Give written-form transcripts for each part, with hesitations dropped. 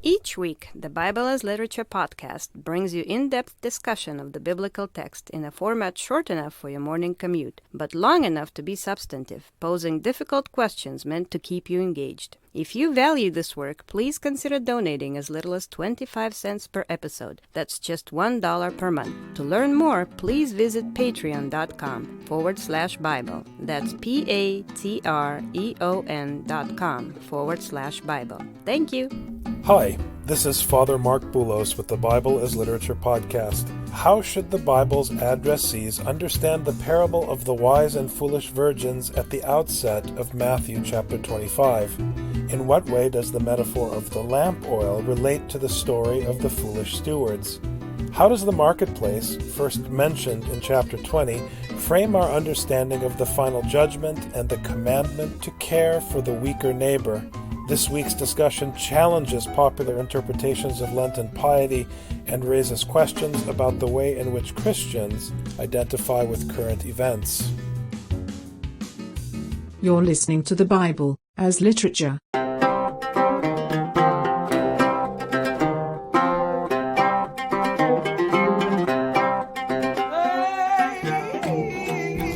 Each week, the Bible as Literature podcast brings you in-depth discussion of the biblical text in a format short enough for your morning commute, but long enough to be substantive, posing difficult questions meant to keep you engaged. If you value this work, please consider donating as little as 25 cents per episode. That's just $1 per month. To learn more, please visit patreon.com/Bible. That's patreon.com/Bible. Thank you. Hi, this is Father Mark Boulos with the Bible as Literature podcast. How should the Bible's addressees understand the parable of the wise and foolish virgins at the outset of Matthew chapter 25? In what way does the metaphor of the lamp oil relate to the story of the foolish stewards? How does the marketplace, first mentioned in chapter 20, frame our understanding of the final judgment and the commandment to care for the weaker neighbor? This week's discussion challenges popular interpretations of Lenten piety and raises questions about the way in which Christians identify with current events. You're listening to the Bible as Literature.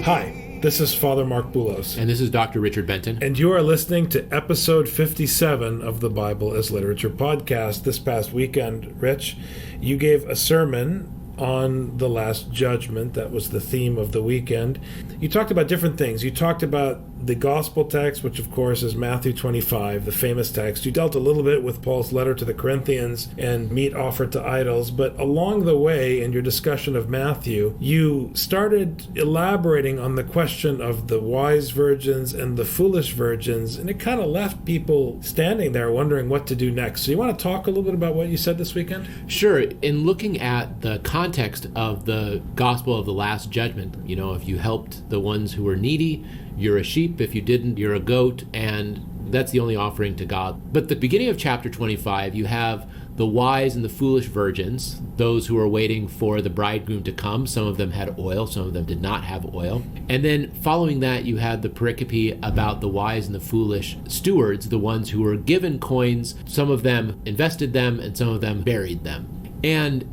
Hi, this is Father Mark Boulos. And this is Dr. Richard Benton. And you are listening to episode 57 of the Bible as Literature podcast. This past weekend, Rich, you gave a sermon on the Last Judgment. That was the theme of the weekend. You talked about different things. You talked about the gospel text, which of course is Matthew 25, the famous text. You dealt a little bit with Paul's letter to the Corinthians and meat offered to idols, but along the way in your discussion of Matthew, you started elaborating on the question of the wise virgins and the foolish virgins, and it kind of left people standing there wondering what to do next. So you want to talk a little bit about what you said this weekend? Sure. In looking at the context of the gospel of the Last Judgment, if you helped the ones who were needy, you're a sheep. If you didn't, you're a goat, and that's the only offering to God. But the beginning of chapter 25, you have the wise and the foolish virgins, those who are waiting for the bridegroom to come. Some of them had oil, some of them did not have oil. And then following that, you had the pericope about the wise and the foolish stewards, the ones who were given coins. Some of them invested them, and some of them buried them. And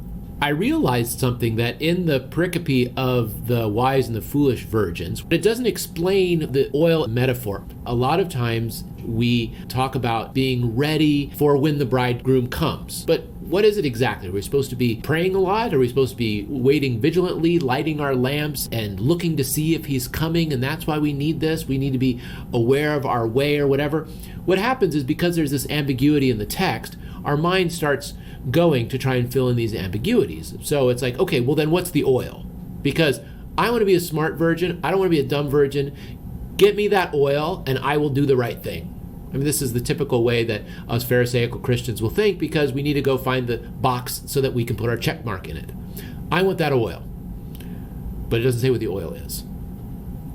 I realized something, that in the pericope of the wise and the foolish virgins, it doesn't explain the oil metaphor. A lot of times we talk about being ready for when the bridegroom comes. But what is it exactly? Are we supposed to be praying a lot? Are we supposed to be waiting vigilantly, lighting our lamps and looking to see if he's coming, and that's why we need this? We need to be aware of our way or whatever. What happens is, because there's this ambiguity in the text, our mind starts going to try and fill in these ambiguities. So it's like, okay, well then what's the oil? Because I want to be a smart virgin. I don't want to be a dumb virgin. Get me that oil and I will do the right thing. I mean, this is the typical way that us Pharisaical Christians will think, because we need to go find the box so that we can put our check mark in it. I want that oil. But it doesn't say what the oil is.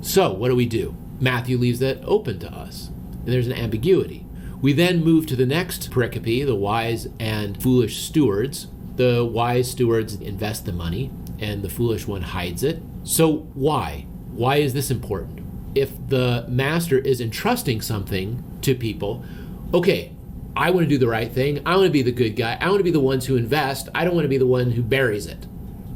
So what do? Matthew leaves that open to us. And there's an ambiguity. We then move to the next pericope, the wise and foolish stewards. The wise stewards invest the money, and the foolish one hides it. So why? Why is this important? If the master is entrusting something to people, okay, I want to do the right thing. I want to be the good guy. I want to be the ones who invest. I don't want to be the one who buries it.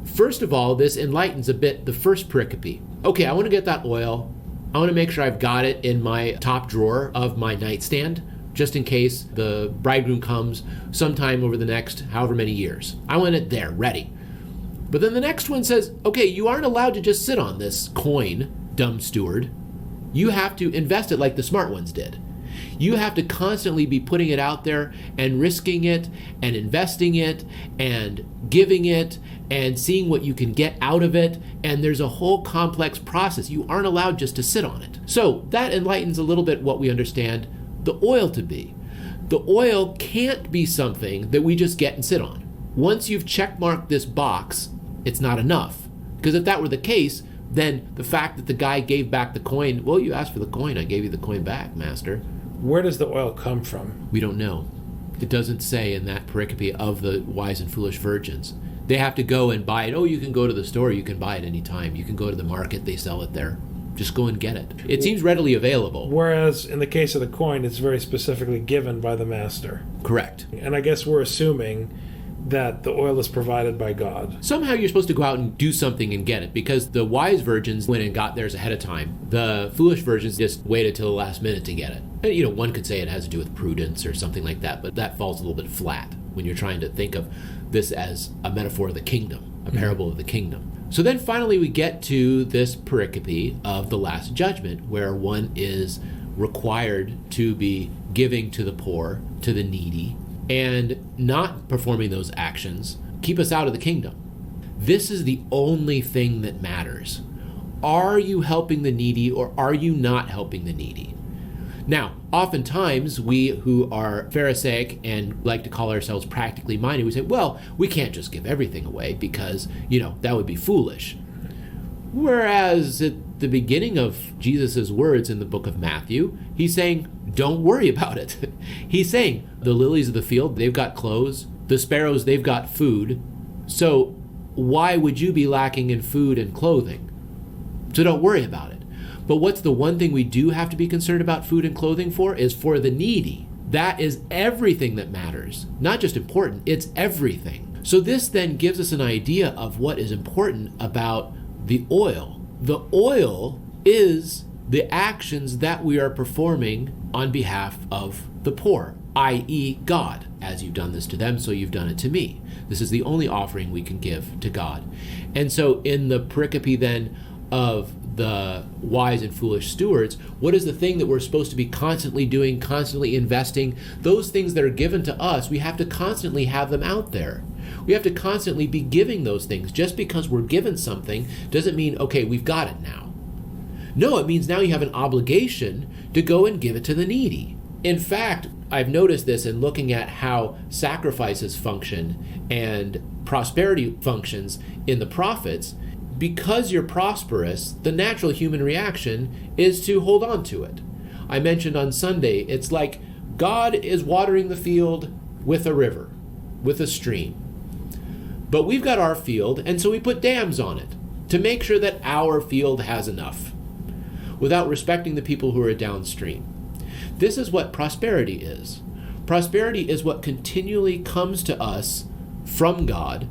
First of all, this enlightens a bit the first pericope. Okay, I want to get that oil. I want to make sure I've got it in my top drawer of my nightstand, just in case the bridegroom comes sometime over the next however many years. I want it there, ready. But then the next one says, okay, you aren't allowed to just sit on this coin, dumb steward. You have to invest it like the smart ones did. You have to constantly be putting it out there and risking it and investing it and giving it and seeing what you can get out of it. And there's a whole complex process. You aren't allowed just to sit on it. So that enlightens a little bit what we understand the oil to be. The oil can't be something that we just get and sit on. Once you've checkmarked this box, it's not enough. Because if that were the case, then the fact that the guy gave back the coin, well, you asked for the coin, I gave you the coin back, master. Where does the oil come from? We don't know. It doesn't say in that pericope of the wise and foolish virgins. They have to go and buy it. Oh, you can go to the store, you can buy it anytime. You can go to the market, they sell it there. Just go and get it. It seems readily available. Whereas in the case of the coin, it's very specifically given by the master. Correct. And I guess we're assuming that the oil is provided by God. Somehow you're supposed to go out and do something and get it, because the wise virgins went and got theirs ahead of time. The foolish virgins just waited till the last minute to get it. And, one could say it has to do with prudence or something like that, but that falls a little bit flat when you're trying to think of this as a metaphor of the kingdom, a parable of the kingdom. So then finally we get to this pericope of the Last Judgment, where one is required to be giving to the poor, to the needy, and not performing those actions keep us out of the kingdom. This is the only thing that matters. Are you helping the needy or are you not helping the needy? Now, oftentimes we who are Pharisaic and like to call ourselves practically minded, we say, well, we can't just give everything away because, that would be foolish. Whereas at the beginning of Jesus' words in the book of Matthew, he's saying, don't worry about it. He's saying, the lilies of the field, they've got clothes. The sparrows, they've got food. So why would you be lacking in food and clothing? So don't worry about it. But what's the one thing we do have to be concerned about food and clothing for is for the needy. That is everything that matters. Not just important, it's everything. So this then gives us an idea of what is important about the oil. The oil is the actions that we are performing on behalf of the poor, i.e. God. As you've done this to them, so you've done it to me. This is the only offering we can give to God. And so in the pericope then of the wise and foolish stewards, what is the thing that we're supposed to be constantly doing, constantly investing? Those things that are given to us, we have to constantly have them out there. We have to constantly be giving those things. Just because we're given something doesn't mean, okay, we've got it now. No, it means now you have an obligation to go and give it to the needy. In fact, I've noticed this in looking at how sacrifices function and prosperity functions in the prophets. Because you're prosperous, the natural human reaction is to hold on to it. I mentioned on Sunday, it's like God is watering the field with a river, with a stream. But we've got our field, and so we put dams on it to make sure that our field has enough, without respecting the people who are downstream. This is what prosperity is. Prosperity is what continually comes to us from God,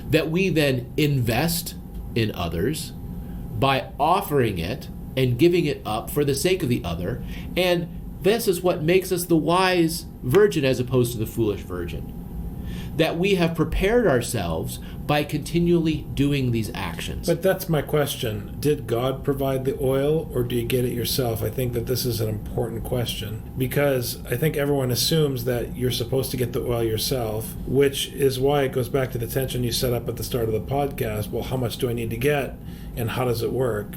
that we then invest in others by offering it and giving it up for the sake of the other. And this is what makes us the wise virgin as opposed to the foolish virgin. That we have prepared ourselves by continually doing these actions. But that's my question. Did God provide the oil or do you get it yourself? I think that this is an important question because I think everyone assumes that you're supposed to get the oil yourself, which is why it goes back to the tension you set up at the start of the podcast. Well, how much do I need to get and how does it work?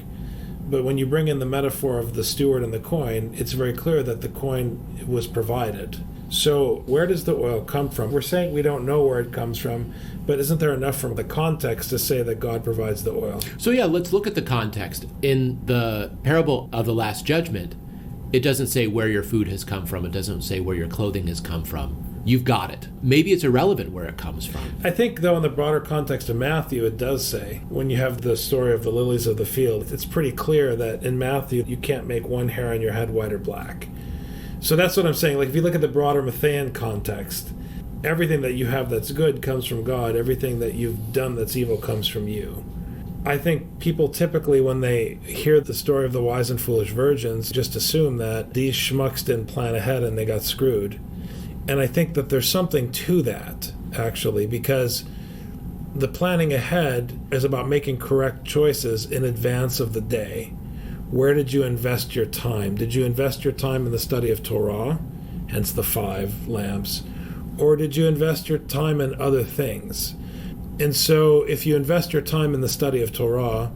But when you bring in the metaphor of the steward and the coin, it's very clear that the coin was provided. So where does the oil come from? We're saying we don't know where it comes from, but isn't there enough from the context to say that God provides the oil? So yeah, let's look at the context. In the parable of the Last Judgment, it doesn't say where your food has come from. It doesn't say where your clothing has come from. You've got it. Maybe it's irrelevant where it comes from. I think, though, in the broader context of Matthew, it does say, when you have the story of the lilies of the field, it's pretty clear that in Matthew, you can't make one hair on your head white or black. So that's what I'm saying. Like, if you look at the broader Matthean context, everything that you have that's good comes from God. Everything that you've done that's evil comes from you. I think people typically, when they hear the story of the wise and foolish virgins, just assume that these schmucks didn't plan ahead and they got screwed. And I think that there's something to that, actually, because the planning ahead is about making correct choices in advance of the day. Where did you invest your time? Did you invest your time in the study of Torah, hence the 5 lamps? Or did you invest your time in other things? And so if you invest your time in the study of Torah,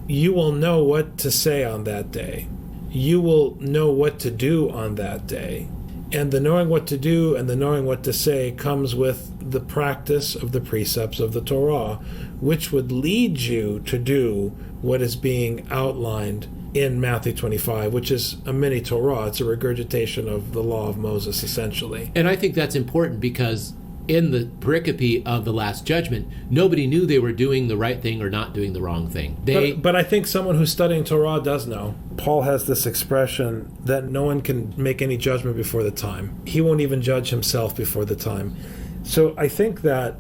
you will know what to say on that day. You will know what to do on that day. And the knowing what to do and the knowing what to say comes with the practice of the precepts of the Torah, which would lead you to do what is being outlined in Matthew 25, which is a mini Torah. It's a regurgitation of the law of Moses, essentially. And I think that's important because in the pericope of the Last Judgment, nobody knew they were doing the right thing or not doing the wrong thing. But I think someone who's studying Torah does know. Paul has this expression that no one can make any judgment before the time. He won't even judge himself before the time. So I think that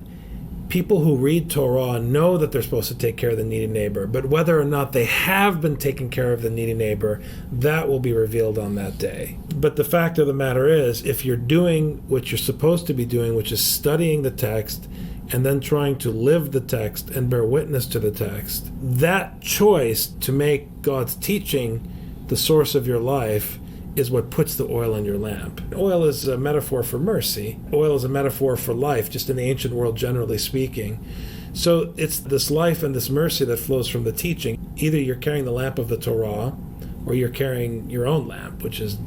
people who read Torah know that they're supposed to take care of the needy neighbor, but whether or not they have been taking care of the needy neighbor, that will be revealed on that day. But the fact of the matter is, if you're doing what you're supposed to be doing, which is studying the text and then trying to live the text and bear witness to the text, that choice to make God's teaching the source of your life is what puts the oil in your lamp. Oil is a metaphor for mercy. Oil is a metaphor for life, just in the ancient world, generally speaking. So it's this life and this mercy that flows from the teaching. Either you're carrying the lamp of the Torah, or you're carrying your own lamp, which is,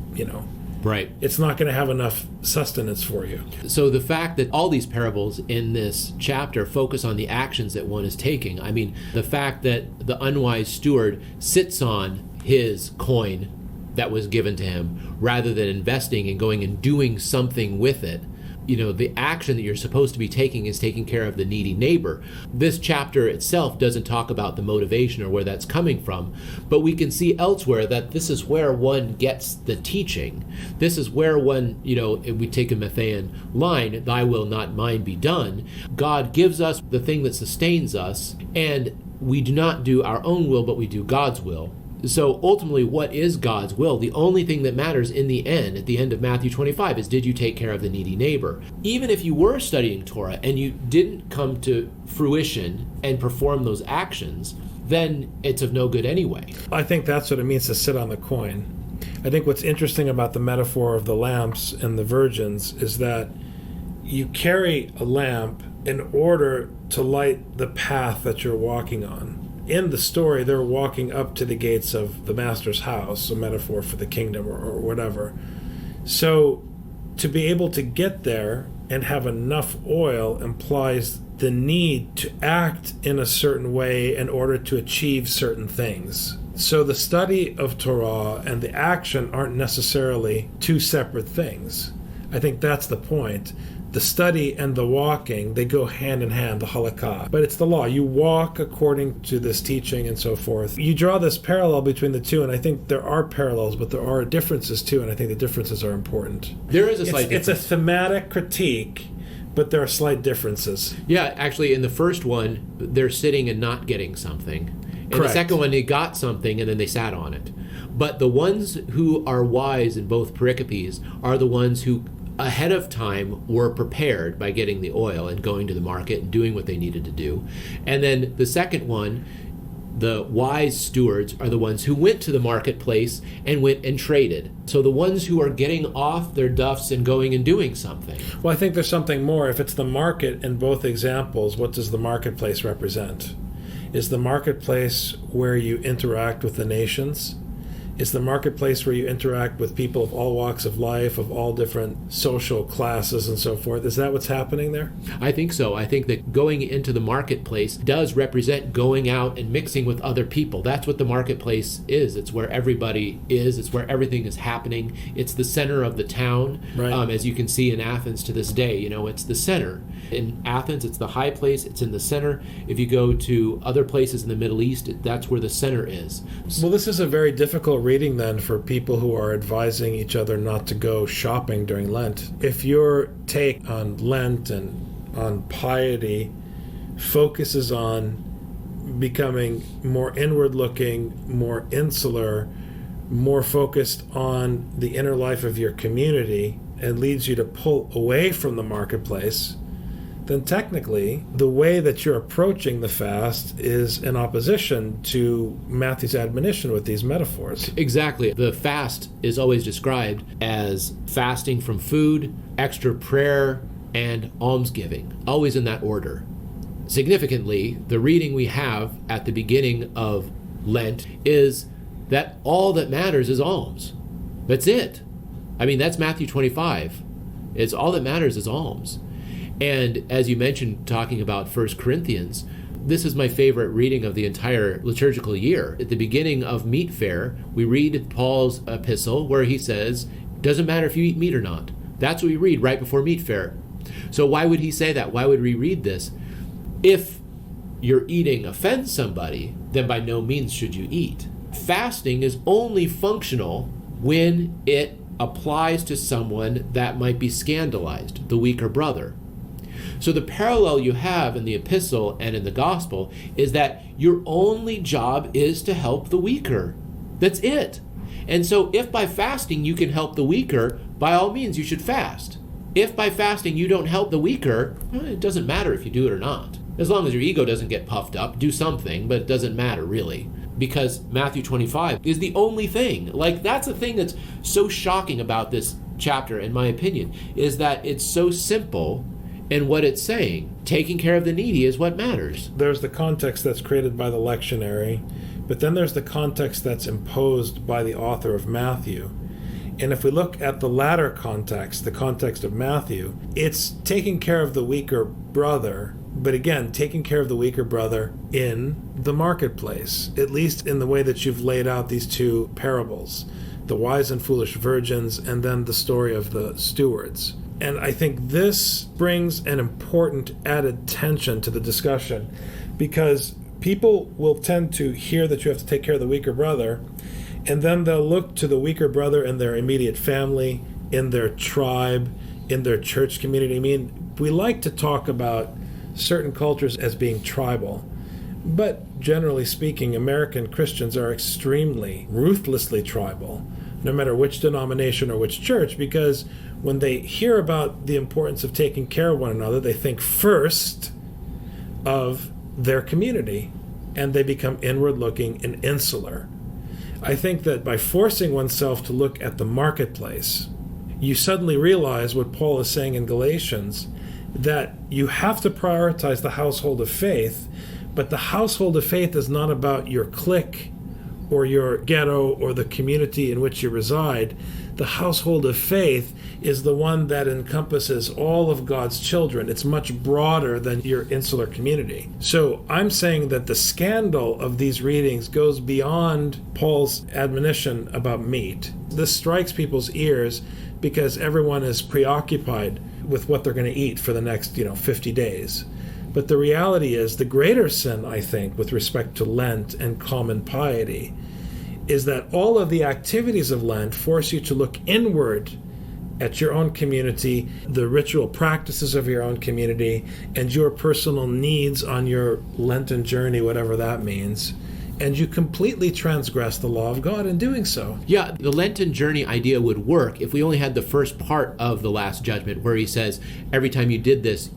right. It's not going to have enough sustenance for you. So the fact that all these parables in this chapter focus on the actions that one is taking, I mean, the fact that the unwise steward sits on his coin that was given to him rather than investing and going and doing something with it. The action that you're supposed to be taking is taking care of the needy neighbor. This chapter itself doesn't talk about the motivation or where that's coming from, but we can see elsewhere that this is where one gets the teaching. This is where one, if we take a Matthean line, thy will not mine be done. God gives us the thing that sustains us, and we do not do our own will, but we do God's will. So ultimately, what is God's will? The only thing that matters in the end, at the end of Matthew 25, is did you take care of the needy neighbor? Even if you were studying Torah and you didn't come to fruition and perform those actions, then it's of no good anyway. I think that's what it means to sit on the coin. I think what's interesting about the metaphor of the lamps and the virgins is that you carry a lamp in order to light the path that you're walking on. In the story, they're walking up to the gates of the master's house, a metaphor for the kingdom or whatever. So to be able to get there and have enough oil implies the need to act in a certain way in order to achieve certain things. So the study of Torah and the action aren't necessarily two separate things. I think that's the point. The study and the walking, they go hand in hand, the halakha. But it's the law. You walk according to this teaching and so forth. You draw this parallel between the two, and I think there are parallels, but there are differences too, and I think the differences are important. There is a slight difference. It's a thematic critique, but there are slight differences. Yeah, actually, in the first one, they're sitting and not getting something. In Correct. the second one, they got something and then they sat on it. But the ones who are wise in both pericopes are the ones who ahead of time were prepared by getting the oil and going to the market and doing what they needed to do. And then the second one, the wise stewards are the ones who went to the marketplace and went and traded. So the ones who are getting off their duffs and going and doing something. Well, I think there's something more. If it's the market in both examples, what does the marketplace represent? Is the marketplace where you interact with the nations? Is the marketplace where you interact with people of all walks of life, of all different social classes and so forth? Is that what's happening there? I think so. I think that going into the marketplace does represent going out and mixing with other people. That's what the marketplace is. It's where everybody is. It's where everything is happening. It's the center of the town. Right. As you can see in Athens to this day, it's the center. In Athens, it's the high place. It's in the center. If you go to other places in the Middle East, that's where the center is. Well, this is a very difficult reading then for people who are advising each other not to go shopping during Lent. If your take on Lent and on piety focuses on becoming more inward-looking, more insular, more focused on the inner life of your community, and leads you to pull away from the marketplace, then technically the way that you're approaching the fast is in opposition to Matthew's admonition with these metaphors. Exactly. The fast is always described as fasting from food, extra prayer, and almsgiving, always in that order. Significantly, the reading we have at the beginning of Lent is that all that matters is alms. That's it. I mean, that's Matthew 25. It's all that matters is alms. And as you mentioned, talking about 1 Corinthians, this is my favorite reading of the entire liturgical year. At the beginning of Meat Fair, we read Paul's epistle where he says, doesn't matter if you eat meat or not. That's what we read right before Meat Fair. So why would he say that? Why would we read this? If your eating offends somebody, then by no means should you eat. Fasting is only functional when it applies to someone that might be scandalized, the weaker brother. So the parallel you have in the epistle and in the gospel is that your only job is to help the weaker. That's it. And so if by fasting you can help the weaker, by all means you should fast. If by fasting you don't help the weaker, it doesn't matter if you do it or not. As long as your ego doesn't get puffed up, do something, but it doesn't matter really. Because Matthew 25 is the only thing. Like, that's the thing that's so shocking about this chapter, in my opinion, is that it's so simple in what it's saying. Taking care of the needy is what matters. There's the context that's created by the lectionary, but then there's the context that's imposed by the author of Matthew. And if we look at the latter context, the context of Matthew, it's taking care of the weaker brother, but again, taking care of the weaker brother in the marketplace, at least in the way that you've laid out these two parables, the wise and foolish virgins, and then the story of the stewards. And I think this brings an important added tension to the discussion, because people will tend to hear that you have to take care of the weaker brother, and then they'll look to the weaker brother in their immediate family, in their tribe, in their church community. I mean, we like to talk about certain cultures as being tribal, but generally speaking, American Christians are extremely, ruthlessly tribal, no matter which denomination or which church, because when they hear about the importance of taking care of one another, they think first of their community, and they become inward-looking and insular. I think that by forcing oneself to look at the marketplace, you suddenly realize what Paul is saying in Galatians, that you have to prioritize the household of faith, but the household of faith is not about your clique or your ghetto or the community in which you reside. The household of faith is the one that encompasses all of God's children. It's much broader than your insular community. So I'm saying that the scandal of these readings goes beyond Paul's admonition about meat. This strikes people's ears because everyone is preoccupied with what they're going to eat for the next 50 days. But the reality is, the greater sin, I think, with respect to Lent and common piety, is that all of the activities of Lent force you to look inward at your own community, the ritual practices of your own community, and your personal needs on your Lenten journey, whatever that means. And you completely transgress the law of God in doing so. Yeah, the Lenten journey idea would work if we only had the first part of the Last Judgment where he says, every time you did this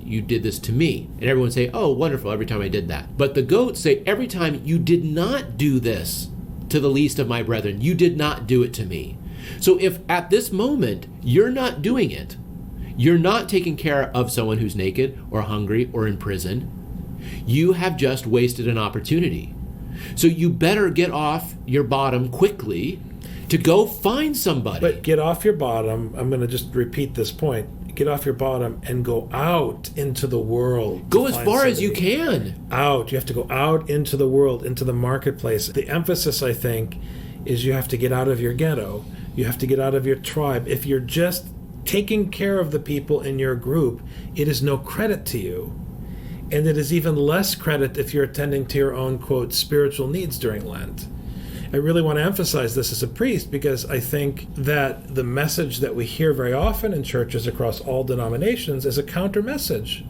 to me. And everyone would say, oh, wonderful, every time I did that. But the goats say, every time you did not do this to the least of my brethren, you did not do it to me. So if at this moment you're not doing it, you're not taking care of someone who's naked or hungry or in prison, you have just wasted an opportunity. So you better get off your bottom quickly to go find somebody. But get off your bottom. I'm going to just repeat this point. Get off your bottom and go out into the world. Go as far as you can. Out. You have to go out into the world, into the marketplace. The emphasis, I think, is you have to get out of your ghetto. You have to get out of your tribe. If you're just taking care of the people in your group, it is no credit to you. And it is even less credit if you're attending to your own, quote, spiritual needs during Lent. I really want to emphasize this as a priest because I think that the message that we hear very often in churches across all denominations is a counter message.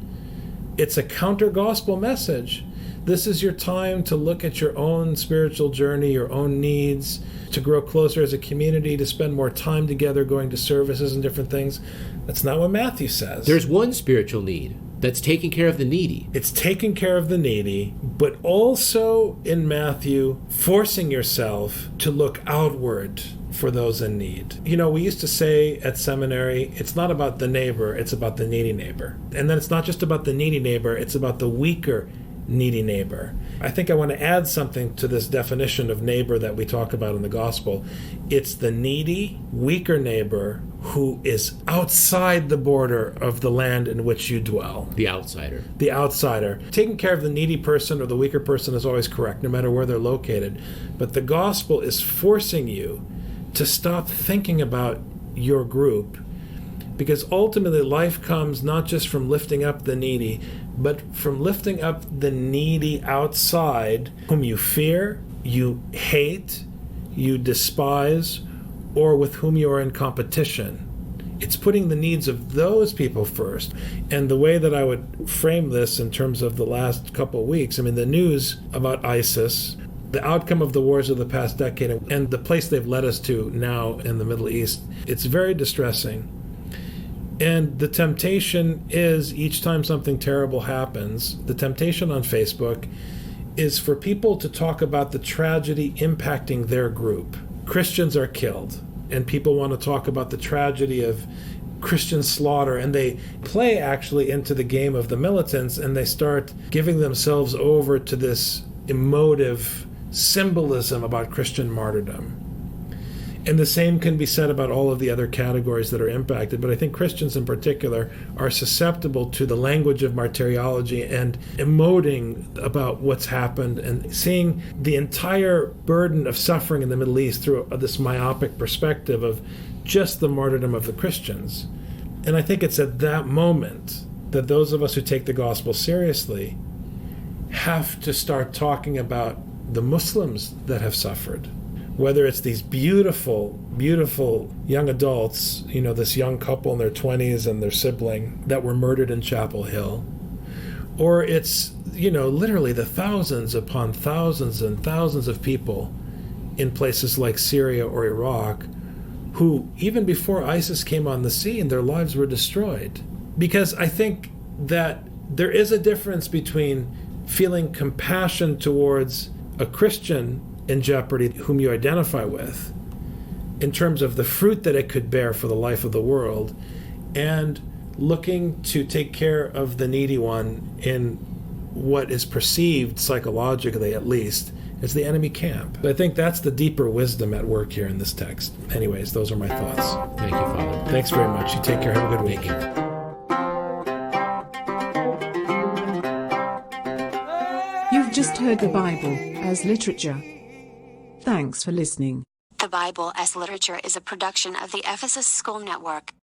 It's a counter gospel message. This is your time to look at your own spiritual journey, your own needs, to grow closer as a community, to spend more time together going to services and different things. That's not what Matthew says. There's one spiritual need. That's taking care of the needy. It's taking care of the needy, but also in Matthew, forcing yourself to look outward for those in need. We used to say at seminary, it's not about the neighbor, it's about the needy neighbor. And then it's not just about the needy neighbor, it's about the weaker needy neighbor. I think I want to add something to this definition of neighbor that we talk about in the gospel. It's the needy, weaker neighbor who is outside the border of the land in which you dwell. The outsider. The outsider. Taking care of the needy person or the weaker person is always correct, no matter where they're located. But the gospel is forcing you to stop thinking about your group, Because ultimately life comes not just from lifting up the needy, but from lifting up the needy outside, whom you fear, you hate, you despise, or with whom you are in competition. It's putting the needs of those people first. And the way that I would frame this in terms of the last couple of weeks, I mean, the news about ISIS, the outcome of the wars of the past decade, and the place they've led us to now in the Middle East, it's very distressing. And the temptation is, each time something terrible happens, the temptation on Facebook is for people to talk about the tragedy impacting their group. Christians are killed, and people want to talk about the tragedy of Christian slaughter, and they play actually into the game of the militants, and they start giving themselves over to this emotive symbolism about Christian martyrdom. And the same can be said about all of the other categories that are impacted, but I think Christians in particular are susceptible to the language of martyrology and emoting about what's happened and seeing the entire burden of suffering in the Middle East through this myopic perspective of just the martyrdom of the Christians. And I think it's at that moment that those of us who take the gospel seriously have to start talking about the Muslims that have suffered. Whether it's these beautiful, beautiful young adults, this young couple in their 20s and their sibling that were murdered in Chapel Hill, or it's, literally the thousands upon thousands and thousands of people in places like Syria or Iraq who, even before ISIS came on the scene, their lives were destroyed. Because I think that there is a difference between feeling compassion towards a Christian in jeopardy whom you identify with in terms of the fruit that it could bear for the life of the world, and looking to take care of the needy one in what is perceived, psychologically at least, as the enemy camp. I think that's the deeper wisdom at work here in this text. Anyways, those are my thoughts. Thank you, Father. Thanks very much. You take care. Have a good week. Thank you. You've just heard the Bible as literature. Thanks for listening. The Bible as Literature is a production of the Ephesus School Network.